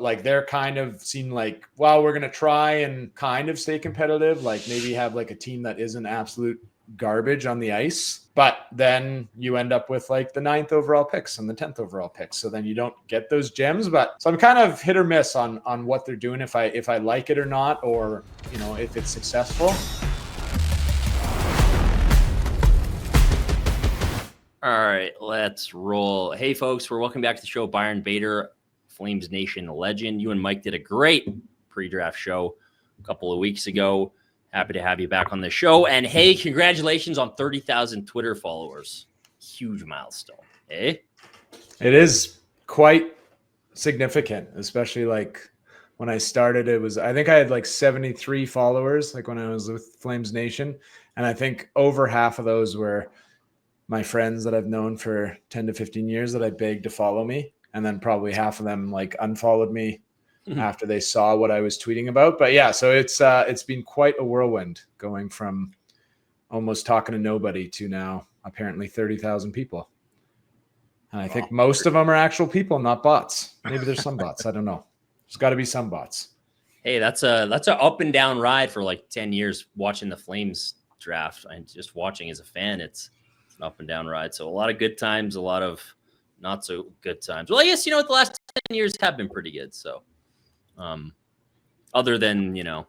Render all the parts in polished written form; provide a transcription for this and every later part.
like they're kind of seem like, well, we're going to try and kind of stay competitive. Like maybe have like a team that isn't absolute garbage on the ice, but then you end up with like the 9th overall picks and the 10th overall picks. So then you don't get those gems. But so I'm kind of hit or miss on what they're doing, if I like it or not, or, you know, if it's successful. All right, let's roll. Hey folks, we're welcome back to the show. Byron Bader, Flames Nation legend. You and Mike did a great pre-draft show a couple of weeks ago. Happy to have you back on the show. And hey, congratulations on 30,000 Twitter followers. Huge milestone. Eh? It is quite significant, especially like when I started, I think I had like 73 followers, like when I was with Flames Nation. And I think over half of those were my friends that I've known for 10 to 15 years that I begged to follow me. And then probably half of them like unfollowed me after they saw what I was tweeting about. But yeah, so it's been quite a whirlwind going from almost talking to nobody to now apparently 30,000 people. And I think most of them are actual people, not bots. Maybe there's some bots. I don't know. There's got to be some bots. Hey, that's a up and down ride for like 10 years watching the Flames draft. And just watching as a fan, it's an up and down ride. So a lot of good times, a lot of not so good times. Well, I guess, you know what, the last 10 years have been pretty good. So other than, you know,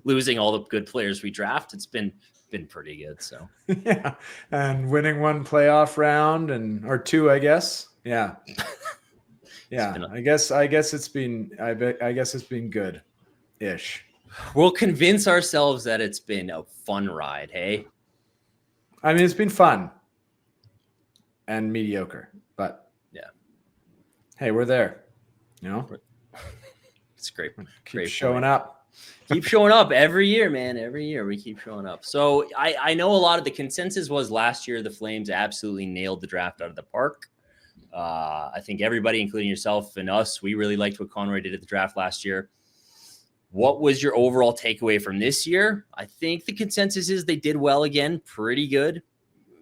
losing all the good players we draft, it's been pretty good. So yeah, and winning one playoff round or two, I guess. Yeah, yeah. I guess it's been. I guess it's been good-ish. We'll convince ourselves that it's been a fun ride. Hey, I mean, it's been fun and mediocre, but yeah. Hey, we're there. You know. It's great. Keep showing up. Keep showing up every year, man. Every year we keep showing up. So I know a lot of the consensus was last year the Flames absolutely nailed the draft out of the park. I think everybody, including yourself and us, we really liked what Conroy did at the draft last year. What was your overall takeaway from this year? I think the consensus is they did well again. Pretty good.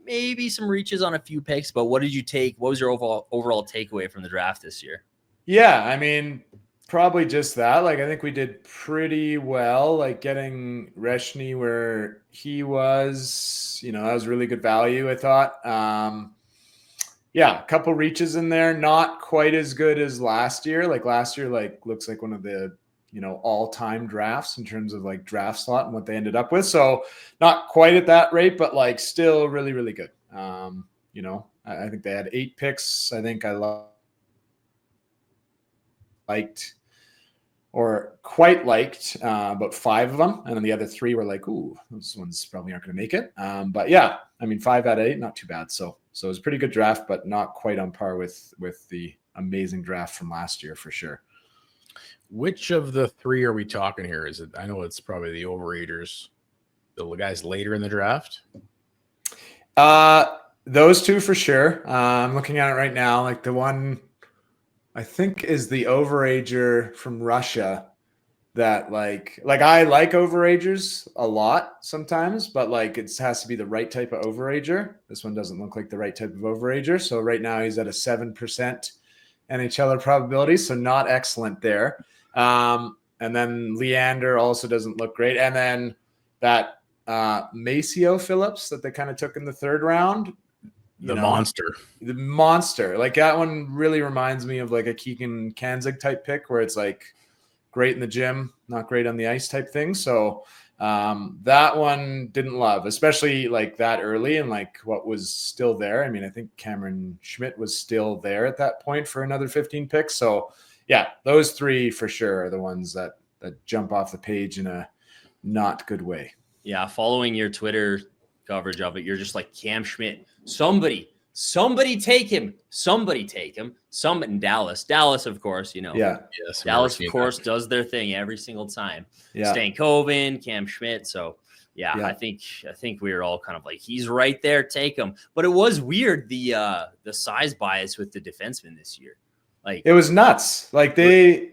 Maybe some reaches on a few picks, but what did you take? What was your overall takeaway from the draft this year? Yeah, I mean, probably just that. Like, I think we did pretty well, like getting Rashnney where he was, you know, that was really good value, I thought. Yeah, a couple reaches in there, not quite as good as last year. Like last year, like looks like one of the, you know, all-time drafts in terms of like draft slot and what they ended up with. So not quite at that rate, but like still really, really good. You know, I think they had 8 picks. I think I liked or quite liked about 5 of them. And then the other 3 were like, ooh, those ones probably aren't going to make it. But yeah, I mean, 5 out of 8, not too bad. So it was a pretty good draft, but not quite on par with the amazing draft from last year for sure. Which of the 3 are we talking here? Is it? I know it's probably the overagers, the guys later in the draft. Those 2 for sure. I'm looking at it right now. Like the one I think is the overager from Russia that like I like overagers a lot sometimes, but like it has to be the right type of overager. This one doesn't look like the right type of overager. So right now he's at a 7% NHLer probability. So not excellent there. And then Leander also doesn't look great. And then that Maceo Phillips that they kind of took in the 3rd round. The monster. Like that one really reminds me of like a Keegan Kanzig type pick where it's like great in the gym, not great on the ice type thing. So that one didn't love, especially like that early and like what was still there. I mean, I think Cameron Schmidt was still there at that point for another 15 picks. So yeah, those 3 for sure are the ones that jump off the page in a not good way. Yeah, following your Twitter coverage of it, you're just like, Cam Schmidt, somebody take him. Somebody take him. In Dallas, of course, you know. Yeah. Yes, Dallas, of course, does their thing every single time. Yeah. Stankoven, Cam Schmidt. So, yeah, I think we were all kind of like, he's right there. Take him. But it was weird, the size bias with the defensemen this year. Like it was nuts. Like they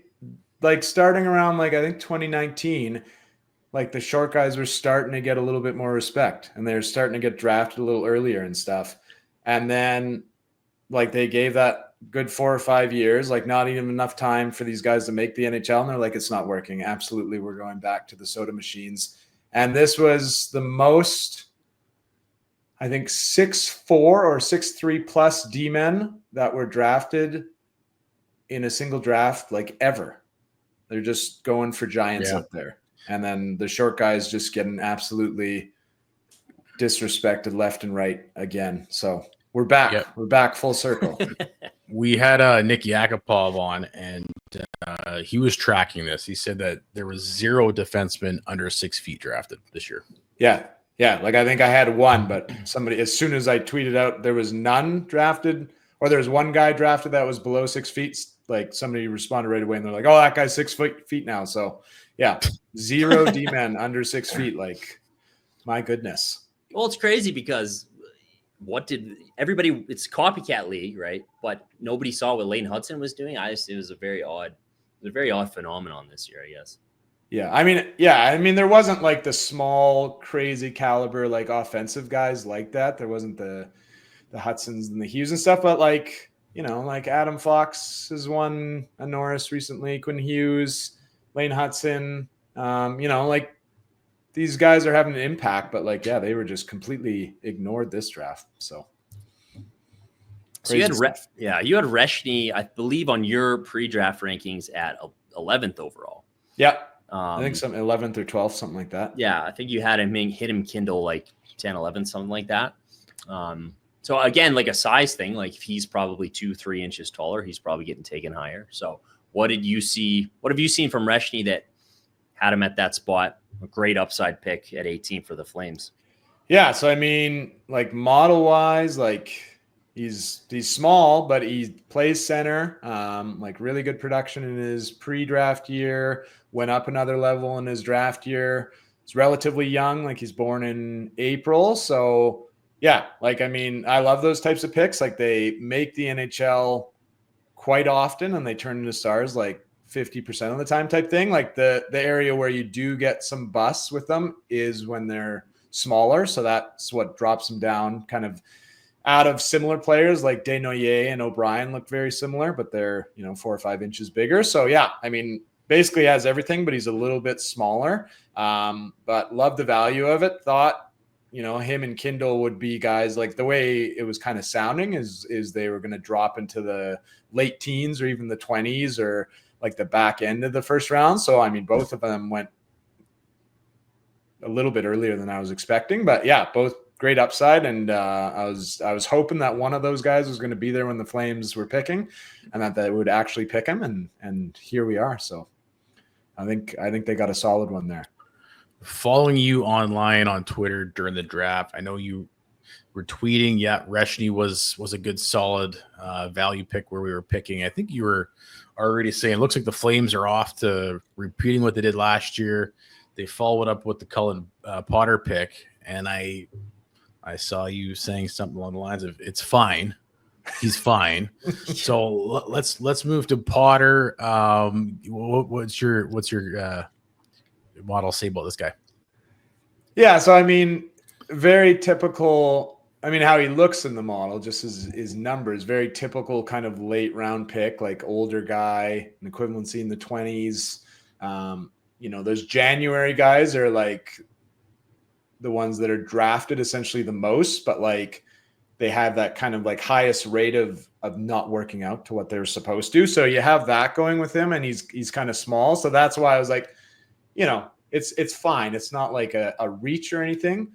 like starting around like I think 2019. Like the short guys were starting to get a little bit more respect and they're starting to get drafted a little earlier and stuff. And then like they gave that good 4 or 5 years, like not even enough time for these guys to make the NHL. And they're like, it's not working. Absolutely. We're going back to the soda machines. And this was the most, I think, 6'4" or 6'3" plus D-men that were drafted in a single draft, like ever. They're just going for giants up there. And then the short guys just getting absolutely disrespected left and right again. So we're back. Yep. We're back full circle. We had Nick Yakupov on, and he was tracking this. He said that there was 0 defensemen under 6 feet drafted this year. Yeah. Yeah. Like I think I had one, but somebody, as soon as I tweeted out there was none drafted, or there was one guy drafted that was below 6 feet, like somebody responded right away and they're like, oh, that guy's 6 feet now. So yeah, 0 D-men under 6 feet. Like, my goodness. Well, it's crazy because what did everybody, it's copycat league, right? But nobody saw what Lane Hudson was doing. It was a very odd phenomenon this year, I guess. Yeah. I mean, there wasn't like the small, crazy caliber, like offensive guys like that. There wasn't the Hudsons and the Hughes and stuff, but like, you know, like Adam Fox has won a Norris recently, Quinn Hughes, Lane Hudson, you know, like these guys are having an impact, but like, yeah, they were just completely ignored this draft. So you had Rashnney, I believe, on your pre-draft rankings at 11th overall. Yeah. I think some 11th or 12th, something like that. Yeah. I think you had him hit him Kindle like 10, 11, something like that. So again, like a size thing, like if he's probably 2-3 inches taller, he's probably getting taken higher. So what did you see? What have you seen from Rashnney that had him at that spot? A great upside pick at 18 for the Flames. Yeah. So, I mean, like model wise, like he's small, but he plays center, like really good production in his pre-draft year, went up another level in his draft year. He's relatively young. Like he's born in April. So, yeah, like, I mean, I love those types of picks. Like they make the NHL quite often and they turn into stars like 50% of the time type thing. Like the area where you do get some busts with them is when they're smaller. So that's what drops them down kind of out of similar players like Desnoyers and O'Brien look very similar, but they're, you know, 4 or 5 inches bigger. So yeah, I mean, basically has everything, but he's a little bit smaller. But love the value of it. Thought, you know, him and Kindle would be guys like the way it was kind of sounding is they were going to drop into the late teens or even the 20s or like the back end of the first round. So, I mean, both of them went a little bit earlier than I was expecting, but yeah, both great upside. And I was hoping that one of those guys was going to be there when the Flames were picking and that they would actually pick him. And here we are. So I think they got a solid one there. Following you online on Twitter during the draft, I know you were tweeting. Yeah, Rashnney was a good, solid value pick where we were picking. I think you were already saying it looks like the Flames are off to repeating what they did last year. They followed up with the Cullen Potter pick, and I saw you saying something along the lines of "It's fine, he's fine." So let's move to Potter. What's your model say about this guy? Yeah, so I mean, very typical. I mean, how he looks in the model, just his numbers, very typical kind of late round pick, like older guy, an equivalency in the 20s. You know, those January guys are like the ones that are drafted essentially the most, but like they have that kind of like highest rate of not working out to what they're supposed to. So you have that going with him, and he's kind of small. So that's why I was like, you know, it's fine. It's not like a reach or anything.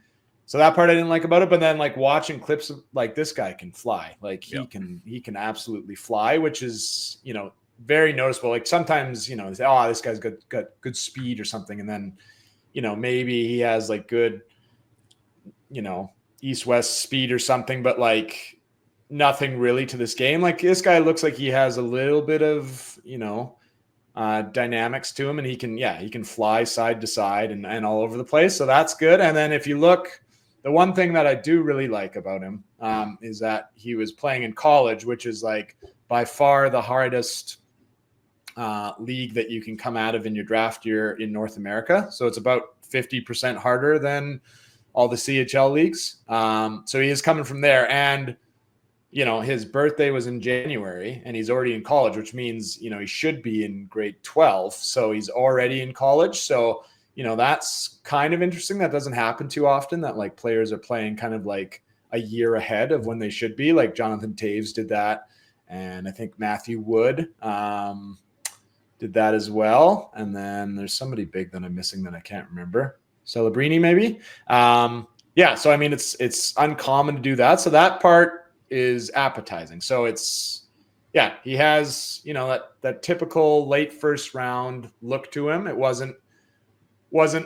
So that part I didn't like about it. But then like watching clips of like this guy can fly. Like he can absolutely fly, which is, you know, very noticeable. Like sometimes, you know, they say, oh, this guy's got good speed or something. And then, you know, maybe he has like good, you know, east-west speed or something, but like nothing really to this game. Like this guy looks like he has a little bit of, you know, dynamics to him, and he can fly side to side and all over the place. So that's good. And then if you look, the one thing that I do really like about him is that he was playing in college, which is like by far the hardest league that you can come out of in your draft year in North America. So it's about 50% harder than all the CHL leagues. So he is coming from there. And his birthday was in January and he's already in college, which means, he should be in grade 12. So he's already in college. So, that's kind of interesting. That doesn't happen too often, that like players are playing kind of like a year ahead of when they should be. Like Jonathan Taves did that. And I think Matthew Wood did that as well. And then there's somebody big that I'm missing that I can't remember. Celebrini, maybe. Yeah. So, I mean, it's uncommon to do that. So that part is appetizing. So he has, that typical late first round look to him. It wasn't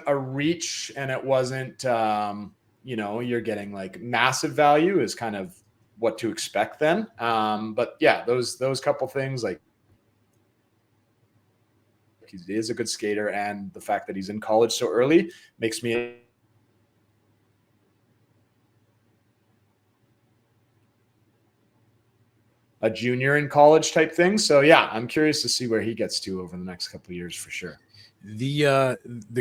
a reach, and it wasn't, you're getting like massive value is kind of what to expect then. But yeah, those couple things, like he is a good skater, and the fact that he's in college so early makes me a junior in college type thing. So yeah, I'm curious to see where he gets to over the next couple of years for sure. The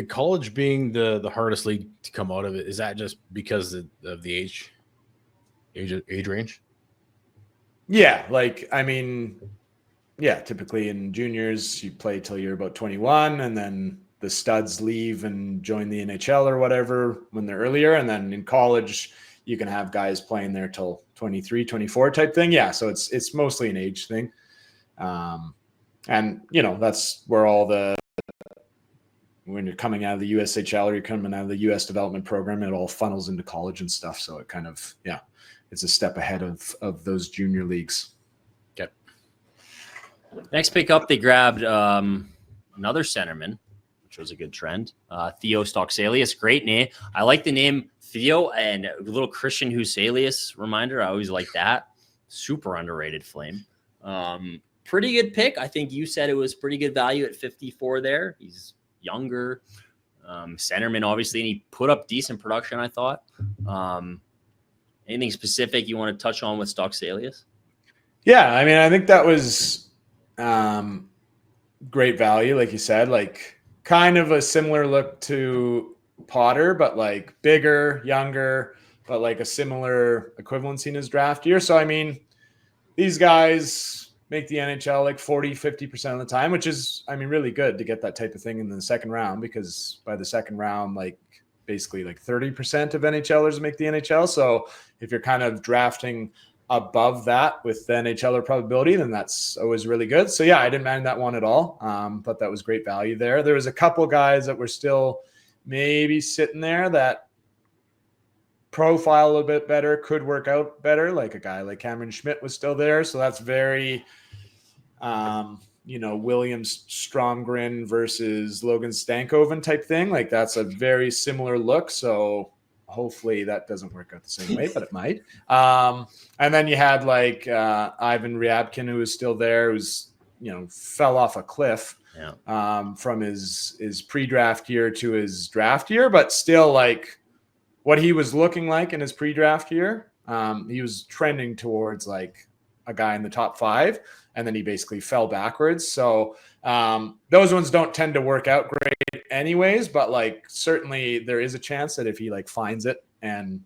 college being the hardest league to come out of it, is that just because of the age range? Yeah, like I mean, yeah, typically in juniors you play till you're about 21, and then the studs leave and join the NHL or whatever when they're earlier, and then in college you can have guys playing there till 23, 24 type thing. Yeah, so it's mostly an age thing. And that's where when you're coming out of the USHL or you're coming out of the US development program, it all funnels into college and stuff. So it kind of, it's a step ahead of those junior leagues. Okay. Next pick up, they grabbed another centerman, which was a good trend. Theo Stocksalius, great name. I like the name Theo, and a little Christian Husalius reminder. I always like that. Super underrated Flame. Pretty good pick. I think you said it was pretty good value at 54 there. He's younger centerman, obviously, and he put up decent production, I thought. Anything specific you want to touch on with Stocksalius? Yeah, I mean, I think that was great value, like you said, like kind of a similar look to Potter, but like bigger, younger, but like a similar equivalency in his draft year. So, I mean, these guys make the NHL like 40, 50% of the time, which is, I mean, really good to get that type of thing in the second round, because by the second round, like basically like 30% of NHLers make the NHL. So if you're kind of drafting above that with the NHLer probability, then that's always really good. So yeah, I didn't mind that one at all. Thought that was great value there. There was a couple guys that were still maybe sitting there that profile a little bit better, could work out better. Like a guy like Cameron Schmidt was still there. So that's very, Williams Stromgren versus Logan Stankoven type thing. Like that's a very similar look. So hopefully that doesn't work out the same way, but it might. And then you had like Ivan Ryabkin, who was still there, who's, fell off a cliff from his pre-draft year to his draft year, but still like what he was looking like in his pre-draft year, he was trending towards like a guy in the top 5, and then he basically fell backwards. So those ones don't tend to work out great anyways, but like certainly there is a chance that if he like finds it and,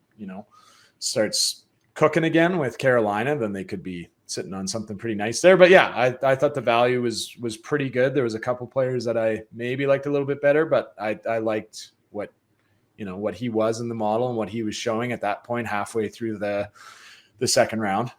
starts cooking again with Carolina, then they could be sitting on something pretty nice there. But yeah, I thought the value was pretty good. There was a couple players that I maybe liked a little bit better, but I liked what he was in the model and what he was showing at that point halfway through the second round.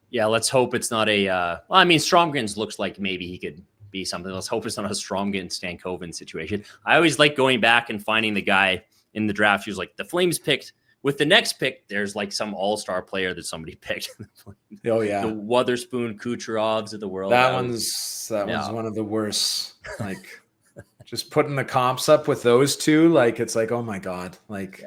Yeah, let's hope it's not Stromgren's looks like maybe he could be something. Let's hope it's not a Stromgren Stankoven situation. I always like going back and finding the guy in the draft who's like the Flames picked. With the next pick, there's like some all-star player that somebody picked. Oh yeah, the Wotherspoon Kucherovs of the world. That one's one of the worst. Like just putting the comps up with those two, like it's like, oh my god, like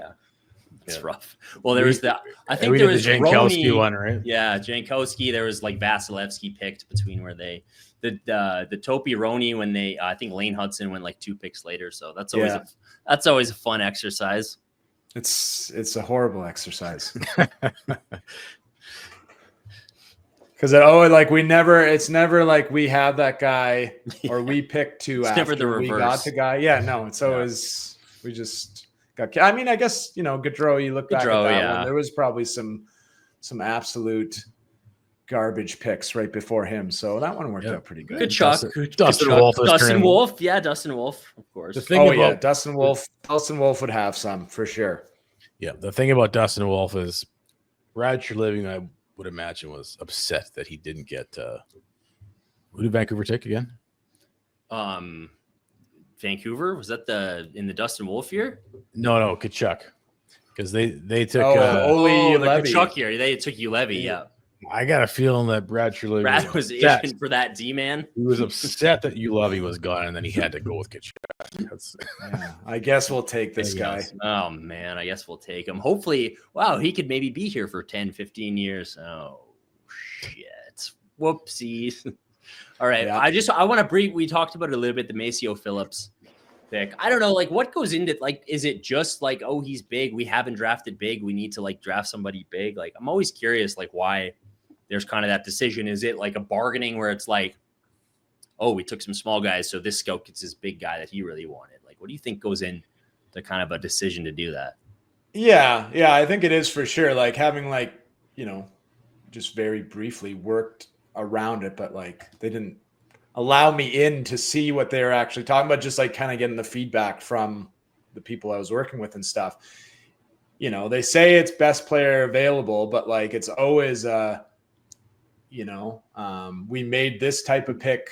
it's rough. Well, there was that. I think there was the Jankowski one, right? Yeah, Jankowski. There was like Vasilevsky picked between where the Topi Roni when they I think Lane Hudson went like 2 picks later. So that's always a fun exercise. It's a horrible exercise. Because it's never like we have that guy or we picked 2 it's after never the reverse. We got the guy. Yeah, no, it's always we just got. I mean, I guess Gaudreau. You look back at that one. There was probably some some absolute garbage picks right before him. So that one worked out pretty good. Good chuck. Dustin Wolf. Dustin Wolf. Yeah, Dustin Wolf, of course. The thing about Dustin Wolf would have some for sure. Yeah, the thing about Dustin Wolf is Brad Treliving, I would imagine, was upset that he didn't get who did Vancouver take again? Vancouver, was that in the Dustin Wolf year? No, Kachuk. Because they took Oli the Levy. Kachuk year. They took Ulevi, yeah. I got a feeling that Brad Treliving was itching for that D-man. He was upset that Ulevi was gone, and then he had to go with Kachuk. Yeah, I guess we'll take this guy. Oh, man, I guess we'll take him. Hopefully, wow, he could maybe be here for 10, 15 years. Oh, shit. Whoopsies. All right, yeah. I want to brief. We talked about it a little bit, the Maceo Phillips pick. I don't know, like, what goes into, like, is it just like, oh, he's big, we haven't drafted big, we need to, like, draft somebody big? Like, I'm always curious, like, why there's kind of that decision. Is it like a bargaining where it's like, oh, we took some small guys, so this scout gets this big guy that he really wanted? Like, what do you think goes into kind of a decision to do that? Yeah, I think it is for sure. Like, having, like, you know, just very briefly worked around it, but, like, they didn't allow me in to see what they were actually talking about, just, like, kind of getting the feedback from the people I was working with and stuff. You know, they say it's best player available, but, like, it's always we made this type of pick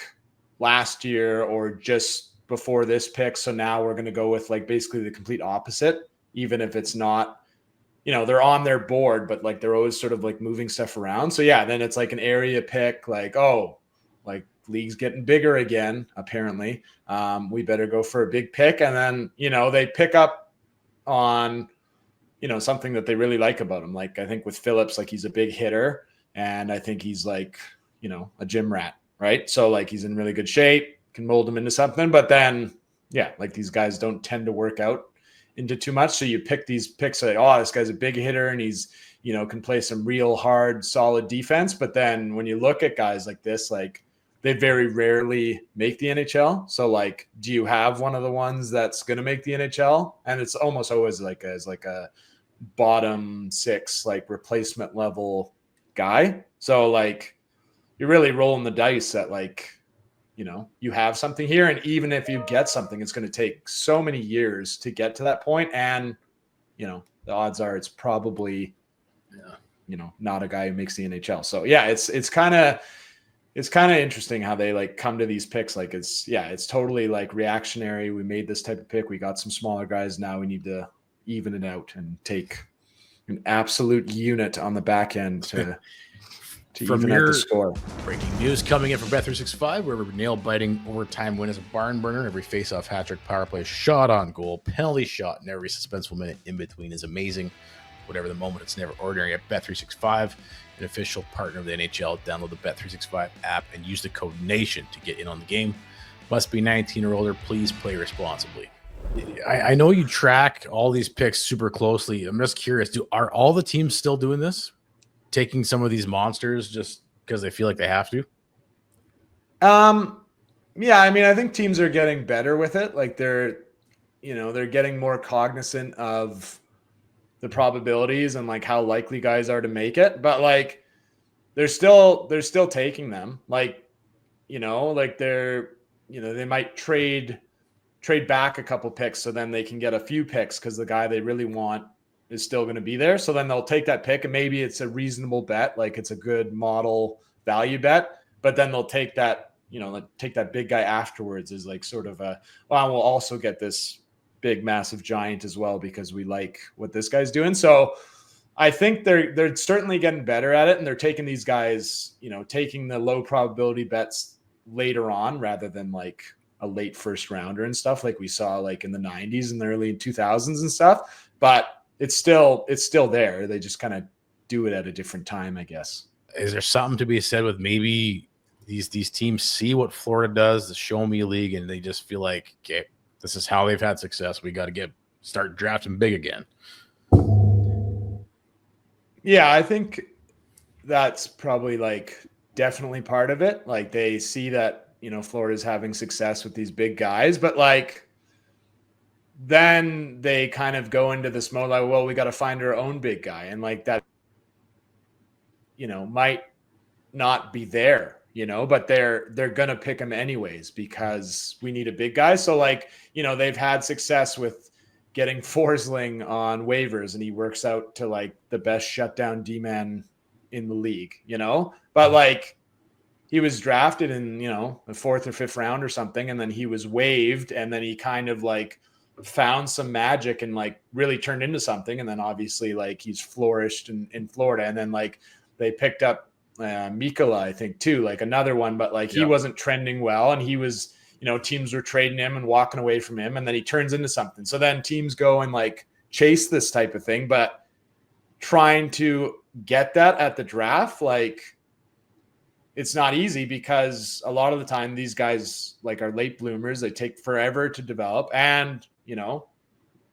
last year or just before this pick, so now we're going to go with, like, basically the complete opposite, even if it's not, you know, they're on their board, but, like, they're always sort of, like, moving stuff around. So yeah, then it's like an area pick, like, oh, like, league's getting bigger again, apparently. We better go for a big pick. And then, you know, they pick up on, you know, something that they really like about him. Like, I think with Phillips, like, he's a big hitter. And I think he's, like, you know, a gym rat, right? So, like, he's in really good shape, can mold him into something. But then, yeah, like, these guys don't tend to work out into too much. So you pick these picks like, oh, this guy's a big hitter and he's, you know, can play some real hard, solid defense. But then when you look at guys like this, like, they very rarely make the NHL. So, like, do you have one of the ones that's going to make the NHL? And it's almost always like a bottom six, like, replacement level guy. So, like, you're really rolling the dice that, like, you know, you have something here. And even if you get something, it's going to take so many years to get to that point. And, you know, the odds are it's probably, you know, not a guy who makes the NHL. So yeah, it's kind of interesting how they, like, come to these picks. Like, it's totally, like, reactionary. We made this type of pick. We got some smaller guys. Now we need to even it out and take an absolute unit on the back end to even out the score. Breaking news coming in from Bet365, where we're nail-biting overtime win as a barn burner. Every face-off, hat-trick, power play, shot on goal, penalty shot, and every suspenseful minute in between is amazing. Whatever the moment, it's never ordinary at Bet365, an official partner of the NHL. Download the Bet365 app and use the code NATION to get in on the game. Must be 19 or older. Please play responsibly. I know you track all these picks super closely. I'm just curious, are all the teams still doing this? Taking some of these monsters just because they feel like they have to? Yeah, I mean, I think teams are getting better with it. Like, they're getting more cognizant of the probabilities and, like, how likely guys are to make it. But, like, they're still taking them. Like, you know, like, they might trade back a couple picks so then they can get a few picks because the guy they really want is still going to be there. So then they'll take that pick and maybe it's a reasonable bet. Like, it's a good model value bet, but then they'll take that, you know, take that big guy afterwards as, like, sort of we'll also get this big, massive giant as well because we like what this guy's doing. So I think they're certainly getting better at it. And they're taking these guys, you know, taking the low probability bets later on rather than, like, a late first rounder and stuff like we saw, like, in the 90s and the early 2000s and stuff. But it's still there. They just kind of do it at a different time, I guess. Is there something to be said with maybe these teams see what Florida does, the show me league, and they just feel like, okay, this is how they've had success. We got to start drafting big again. Yeah, I think that's probably, like, definitely part of it. Like, they see that, you know, Florida's having success with these big guys, but, like, then they kind of go into this mode like, well, we got to find our own big guy. And, like, that might not be there, but they're going to pick him anyways because we need a big guy. So like, they've had success with getting Forsling on waivers and he works out to like the best shutdown D-man in the league, but like he was drafted in, the 4th or 5th round or something. And then he was waived and then he kind of like found some magic and like really turned into something. And then obviously like he's flourished in Florida. And then like they picked up Mikkola, I think too, like another one, but like he wasn't trending well. And he was, teams were trading him and walking away from him. And then he turns into something. So then teams go and like chase this type of thing, but trying to get that at the draft, like it's not easy because a lot of the time these guys like are late bloomers. They take forever to develop. And,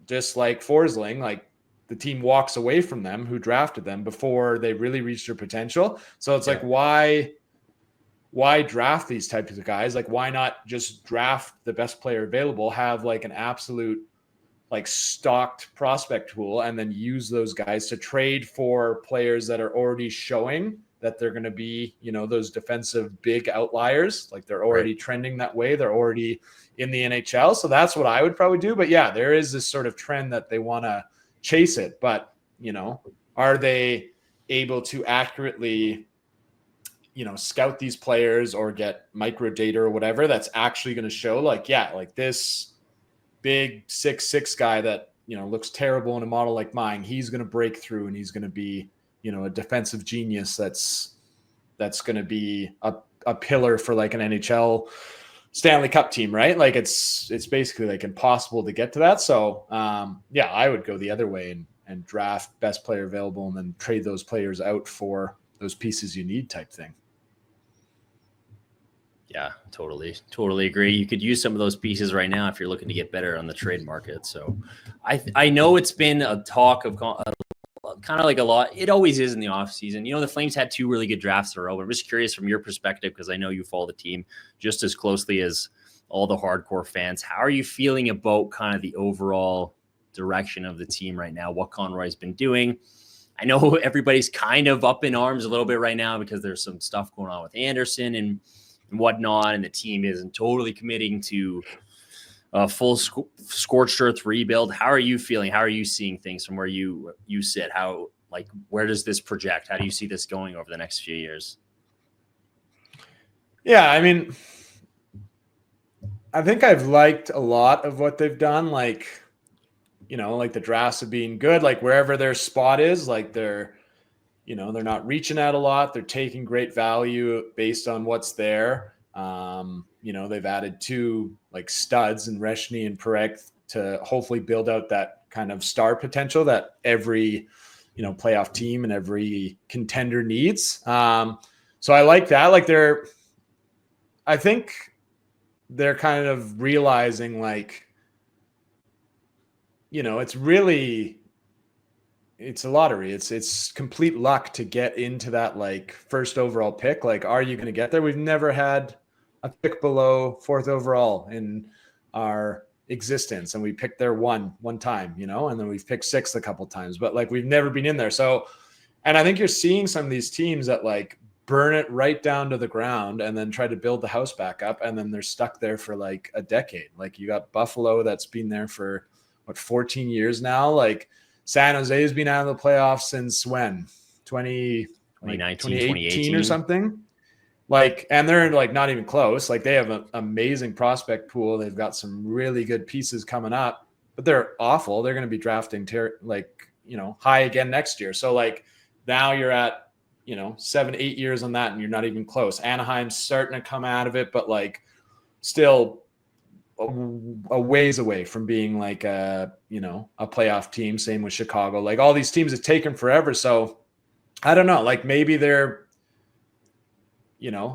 just like Forsling, like the team walks away from them who drafted them before they really reach their potential. So it's like, why draft these types of guys? Like, why not just draft the best player available, have like an absolute like stocked prospect pool, and then use those guys to trade for players that are already showing that they're going to be, those defensive big outliers. Like they're already trending that way. They're already in the NHL. So that's what I would probably do. But yeah, there is this sort of trend that they want to chase it. But, are they able to accurately, scout these players or get micro data or whatever that's actually going to show like, like this big 6'6" guy that, looks terrible in a model like mine, he's going to break through and he's going to be, a defensive genius that's going to be a pillar for like an NHL Stanley Cup team, right? Like it's basically like impossible to get to that. So I would go the other way and draft best player available and then trade those players out for those pieces you need type thing. Yeah, totally agree. You could use some of those pieces right now if you're looking to get better on the trade market. So I know it's been a talk of kind of like a lot. It always is in the off season. The Flames had 2 really good drafts in a row. I'm just curious from your perspective, because I know you follow the team just as closely as all the hardcore fans. How are you feeling about kind of the overall direction of the team right now? What Conroy's been doing? I know everybody's kind of up in arms a little bit right now because there's some stuff going on with Anderson and whatnot, and the team isn't totally committing to a full scorched earth rebuild. How are you feeling? How are you seeing things from where you sit? Where does this project? How do you see this going over the next few years? Yeah, I mean, I think I've liked a lot of what they've done. Like, like the drafts have been good, like wherever their spot is, like they're not reaching out a lot. They're taking great value based on what's there. They've added 2 like studs in Rashnney and Perek to hopefully build out that kind of star potential that every, playoff team and every contender needs. So I like that. Like I think they're kind of realizing like, it's a lottery. It's complete luck to get into that like first overall pick. Like, are you going to get there? We've never had a pick below 4th overall in our existence. And we picked there one time, and then we've picked 6th a couple times, but like, we've never been in there. So, and I think you're seeing some of these teams that like burn it right down to the ground and then try to build the house back up. And then they're stuck there for like a decade. Like you got Buffalo that's been there for 14 years now. Like San Jose has been out of the playoffs since when? 2018 or something. Like, and they're like not even close. Like they have an amazing prospect pool. They've got some really good pieces coming up, but they're awful. They're going to be drafting high again next year. So like now you're at, 7-8 years on that and you're not even close. Anaheim's starting to come out of it, but like still a ways away from being like a playoff team. Same with Chicago. Like all these teams have taken forever. So I don't know, like maybe they're,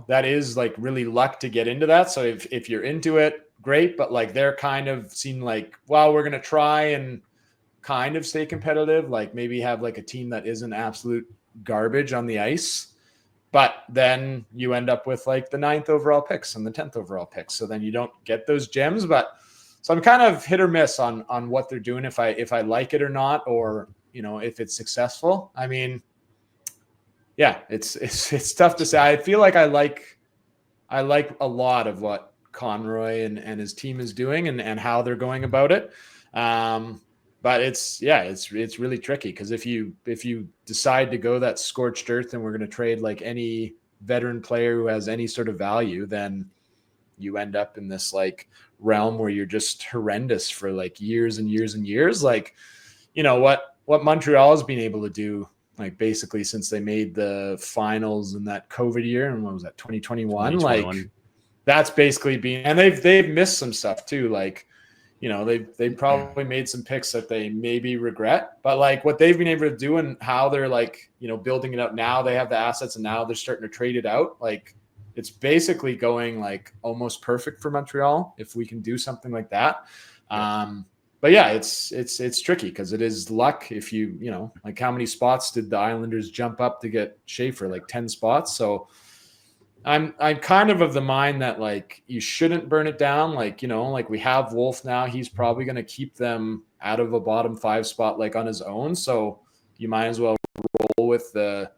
that is like really luck to get into that. So if you're into it, great. But like they're kind of seem like, well, we're going to try and kind of stay competitive. Like maybe have like a team that isn't absolute garbage on the ice. But then you end up with like the 9th overall picks and the 10th overall picks. So then you don't get those gems. But so I'm kind of hit or miss on what they're doing, if I like it or not, or, if it's successful. I mean, yeah, it's tough to say. I feel like I like a lot of what Conroy and his team is doing and how they're going about it. But it's really tricky because if you decide to go that scorched earth and we're going to trade like any veteran player who has any sort of value, then you end up in this like realm where you're just horrendous for like years and years and years. Like, you know, what Montreal has been able to do, like basically since they made the finals in that COVID year, and what was that, 2021? Like that's basically been, and they've missed some stuff too. Like, you know, they've probably made some picks that they maybe regret, but like what they've been able to do and how they're like, you know, building it up now, they have the assets and now they're starting to trade it out. Like it's basically going like almost perfect for Montreal if we can do something like that. But yeah, it's tricky because it is luck. If you know, like how many spots did the Islanders jump up to get Schaefer? Like 10 spots. So I'm kind of the mind that like you shouldn't burn it down. Like, you know, like we have Wolf now, he's probably going to keep them out of a bottom 5 spot like on his own. So you might as well roll with the,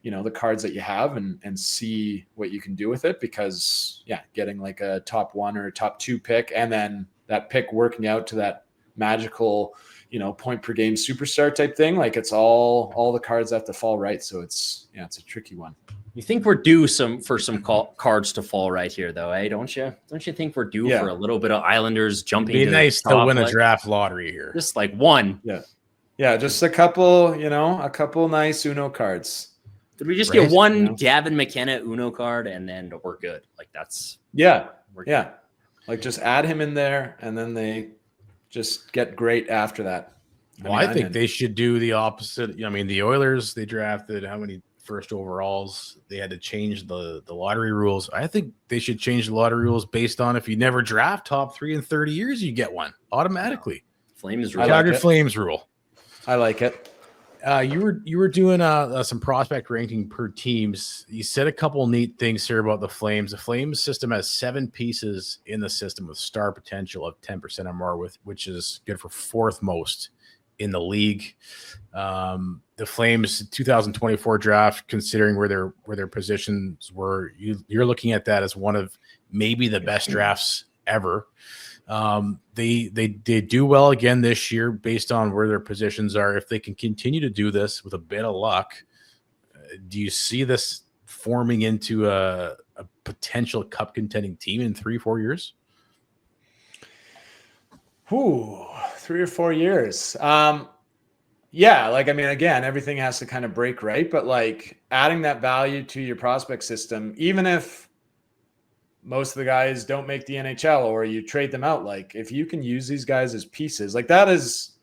you know, the cards that you have and see what you can do with it, because yeah, getting like a top 1 or a top 2 pick and then that pick working out to that magical, you know, point per game superstar type thing, like it's all the cards have to fall right. So it's a tricky one. You think we're due for some cards to fall right here, though, eh? Don't you? Don't you think we're due for a little bit of Islanders jumping? It'd be nice to win a draft lottery here. Just like one. Yeah, just a couple, you know, a couple nice Uno cards. Did we just get one Gavin McKenna Uno card and then we're good? Like that's like just add him in there and then they just get great after that. I think they should do the opposite. I mean, the Oilers, they drafted how many first overalls? They had to change the lottery rules. I think they should change the lottery rules based on if you never draft top 3 in 30 years, you get one automatically. Flames rule. Calgary Flames rule. I like it. You were doing some prospect ranking per teams. You said a couple neat things here about the Flames. The Flames system has 7 pieces in the system with star potential of 10% or more, which is good for 4th most in the league. The Flames 2024 draft, considering where their positions were, you're looking at that as one of maybe the best drafts ever. They do well again this year based on where their positions are. If they can continue to do this with a bit of luck, do you see this forming into a potential cup contending team in 3-4 years? 3 or 4 years. Yeah, like, I mean, again, everything has to kind of break right, but like adding that value to your prospect system, even if most of the guys don't make the NHL or you trade them out, like if you can use these guys as pieces, like that is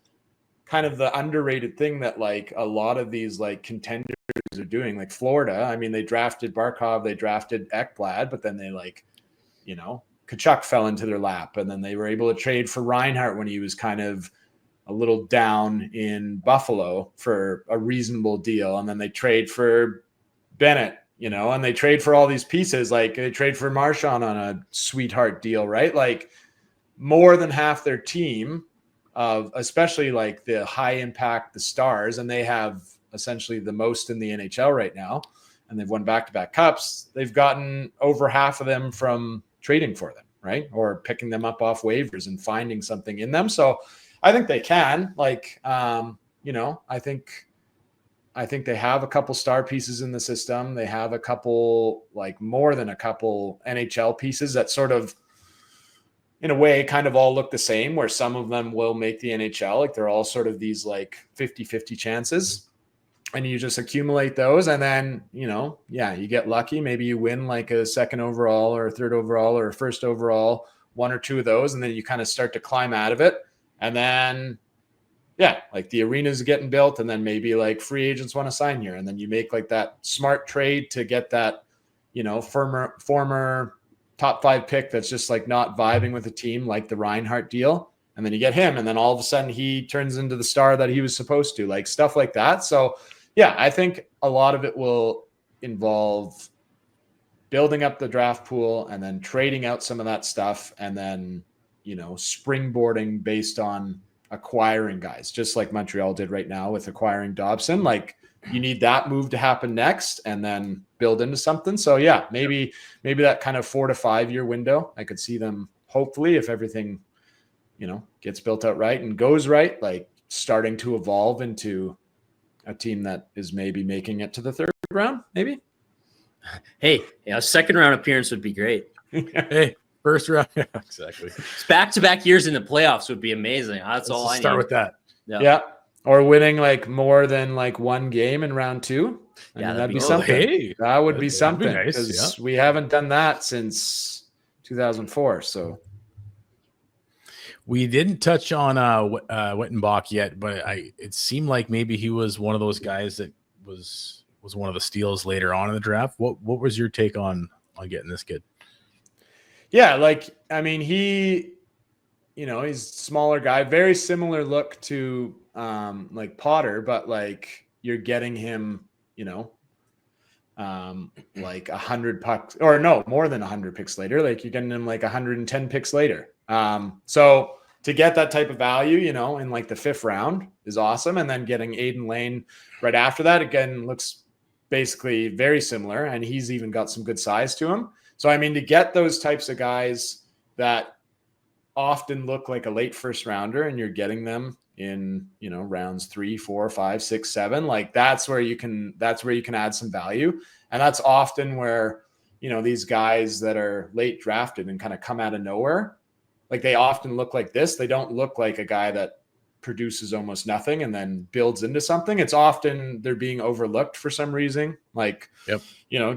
kind of the underrated thing that like a lot of these like contenders are doing. Like Florida, I mean, they drafted Barkov, they drafted Ekblad, but then they like, you know, Kachuk fell into their lap, and then they were able to trade for Reinhart when he was kind of a little down in Buffalo for a reasonable deal. And then they trade for Bennett, you know, and they trade for all these pieces. Like they trade for Marchand on a sweetheart deal, right? Like more than half their team of especially like the high impact, the stars, and they have essentially the most in the NHL right now. And they've won back-to-back cups. They've gotten over half of them from trading for them, right? Or picking them up off waivers and finding something in them. So I think they can, like, you know, I think they have a couple star pieces in the system. They have a couple, like more than a couple NHL pieces that sort of, in a way, kind of all look the same, where some of them will make the NHL. Like they're all sort of these like 50-50 chances. And you just accumulate those. And then, you know, yeah, you get lucky. Maybe you win like a 2nd overall or a 3rd overall or a 1st overall, 1 or 2 of those. And then you kind of start to climb out of it. And then, yeah, like the arena's getting built, and then maybe like free agents want to sign here. And then you make like that smart trade to get that, you know, former top 5 pick that's just like not vibing with the team, like the Reinhart deal. And then you get him, and then all of a sudden he turns into the star that he was supposed to, like stuff like that. So yeah, I think a lot of it will involve building up the draft pool and then trading out some of that stuff, and then, you know, springboarding based on acquiring guys, just like Montreal did right now with acquiring Dobson. Like you need that move to happen next and then build into something. So yeah, maybe that kind of 4 to 5 year window, I could see them hopefully, if everything, gets built out right and goes right, like starting to evolve into a team that is maybe making it to the third round, maybe. Hey, a second round appearance would be great. Hey, first round. Yeah, exactly. Back-to-back years in the playoffs would be amazing. That's all I need. Start with that. Yeah. Or winning like more than like one game in round 2. That'd be something. Hey, that would be something nice, because we haven't done that since 2004. So we didn't touch on Wittenbach yet, but it seemed like maybe he was one of those guys that was one of the steals later on in the draft. What was your take on getting this kid? Yeah, like he, he's a smaller guy, very similar look to like Potter, but like you're getting him, like 100 pucks, or no, more than 100 picks later. Like you're getting him like 110 picks later. So to get that type of value, in like the 5th round is awesome. And then getting Aiden Lane right after that, again, looks basically very similar. And he's even got some good size to him. So, to get those types of guys that often look like a late first rounder and you're getting them in, rounds 3, 4, 5, 6, 7, like that's where you can add some value. And that's often where, these guys that are late drafted and kind of come out of nowhere, like they often look like this. They don't look like a guy that produces almost nothing and then builds into something. It's often they're being overlooked for some reason. Like,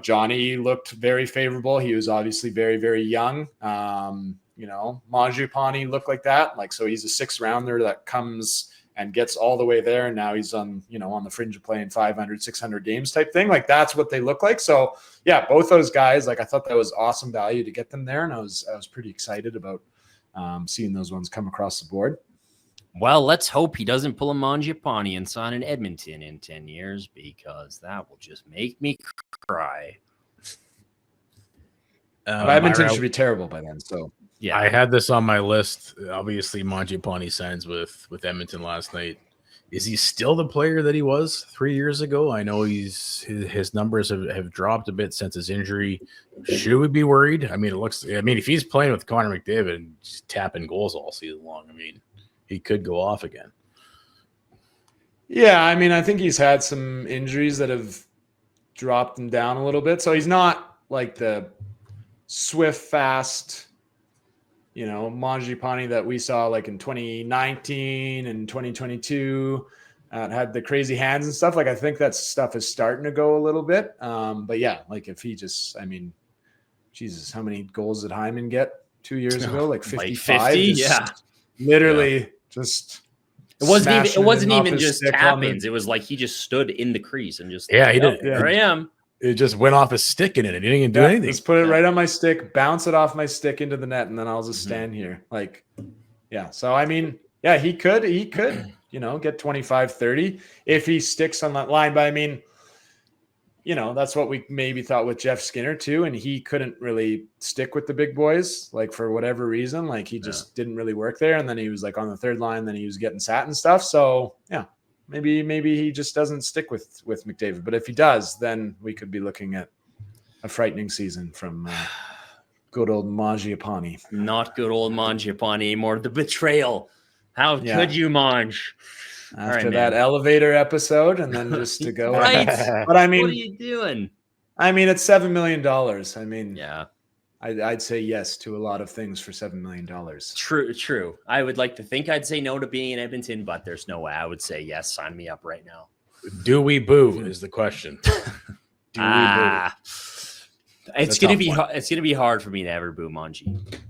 Johnny looked very favorable. He was obviously very, very young. Mangiapane looked like that. Like, so he's a 6th rounder that comes and gets all the way there. And now he's on the fringe of playing 500, 600 games type thing. Like that's what they look like. So yeah, both those guys, like I thought that was awesome value to get them there. And I was pretty excited about seeing those ones come across the board. Well, let's hope he doesn't pull a Mangiapane and sign in Edmonton in 10 years because that will just make me cry. Edmonton should be terrible by then. So yeah, I had this on my list. Obviously, Mangiapane signs with Edmonton last night. Is he still the player that he was 3 years ago? I know his numbers have dropped a bit since his injury. Should we be worried? If he's playing with Connor McDavid and just tapping goals all season long, he could go off again. Yeah, I think he's had some injuries that have dropped him down a little bit. So he's not like the swift, fast, Mangiapane that we saw like in 2019 and 2022, had the crazy hands and stuff. Like I think that stuff is starting to go a little bit. But yeah, like if he just, Jesus, how many goals did Hyman get 2 years ago? Like 55. Like 50? Yeah. Literally just. It wasn't even just tap-ins. It was like he just stood in the crease and just. Yeah, he did. Here I am. It just went off his stick in it. It didn't even do anything. Just put it right on my stick, bounce it off my stick into the net, and then I'll just stand here. Like, yeah. So, he could, get 25, 30 if he sticks on that line. But that's what we maybe thought with Jeff Skinner too. And he couldn't really stick with the big boys, like for whatever reason, like he just didn't really work there. And then he was like on the third line, then he was getting sat and stuff. So yeah, maybe he just doesn't stick with McDavid. But if he does, then we could be looking at a frightening season from good old Mangiapane. Not good old Mangiapane anymore. The betrayal. How could you, Mange? After that elevator episode, and then just to go. Right. But what are you doing? It's $7 million. Yeah. I'd say yes to a lot of things for $7 million. True. I would like to think I'd say no to being in Edmonton, but there's no way I would say yes. Sign me up right now. Do we boo is the question. Do we boo? It's gonna be hard for me to ever boo Mangi.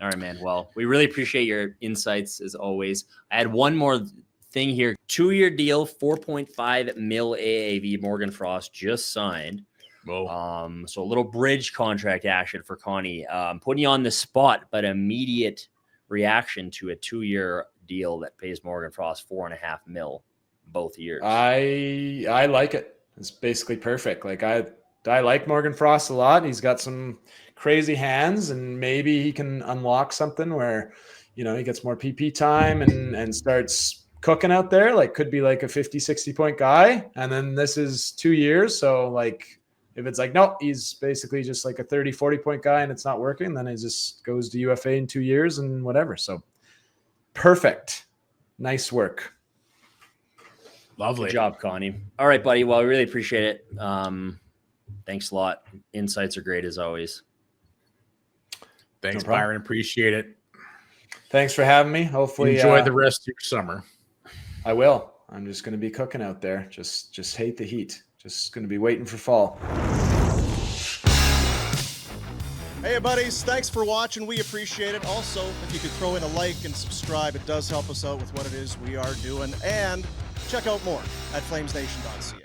All right, man. Well, we really appreciate your insights as always. I had one more thing here. 2-year deal, 4.5 mil AAV. Morgan Frost just signed. Whoa. So a little bridge contract action for Connie. Putting you on the spot, but immediate reaction to a 2-year deal that pays Morgan Frost 4.5 mil both years. I like it. It's basically perfect. Like I like Morgan Frost a lot. He's got some crazy hands, and maybe he can unlock something where, you know, he gets more PP time and starts cooking out there. Like, could be like a 50, 60 point guy. And then this is 2 years. So like, if it's like, no, he's basically just like a 30, 40 point guy and it's not working, then it just goes to UFA in 2 years and whatever. So perfect. Nice work. Lovely. Good job, Connie. All right, buddy. Well, I really appreciate it. Thanks a lot. Insights are great as always. Thanks, No problem. Byron. Appreciate it. Thanks for having me. Hopefully Enjoy the rest of your summer. I will. I'm just going to be cooking out there. Just hate the heat. Just going to be waiting for fall. Hey, buddies. Thanks for watching. We appreciate it. Also, if you could throw in a like and subscribe, it does help us out with what it is we are doing. And check out more at flamesnation.ca.